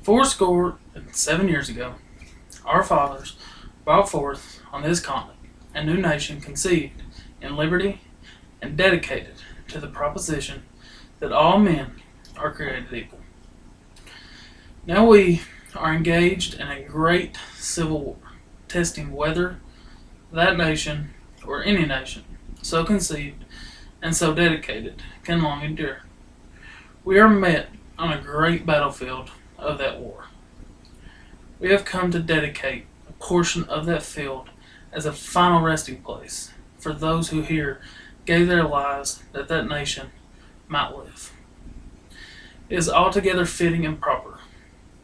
407 years ago, our fathers brought forth on this continent a new nation conceived in liberty and dedicated to the proposition that all men are created equal. Now we are engaged in a great civil war, testing whether that nation, or any nation, so conceived and so dedicated, can long endure. We are met on a great battlefield of that war. We have come to dedicate a portion of that field as a final resting place for those who here gave their lives that that nation might live. It is altogether fitting and proper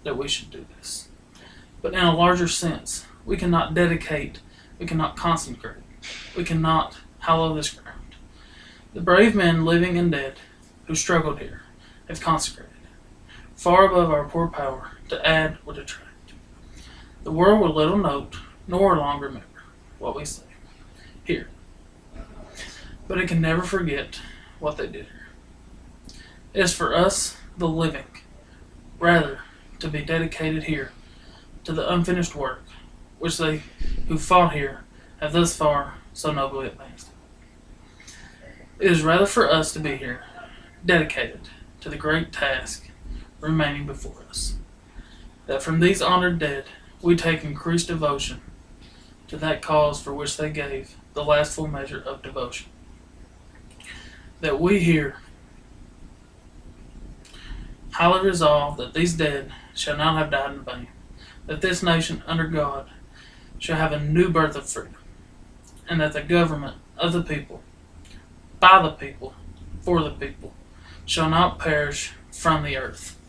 that we should do this. But in a larger sense, we cannot dedicate, we cannot consecrate, we cannot hallow this ground. The brave men, living and dead, who struggled here, have consecrated, far above our poor power to add or detract. The world will little note, nor long remember what we say here, but it can never forget what they did here. It is for us, the living, rather to be dedicated here to the unfinished work which they who fought here have thus far so nobly advanced. It is rather for us to be here, dedicated to the great task remaining before us, that from these honored dead we take increased devotion to that cause for which they gave the last full measure of devotion. That we here highly resolve that these dead shall not have died in vain, that this nation under God shall have a new birth of freedom, and that the government of the people, by the people, for the people, shall not perish from the earth.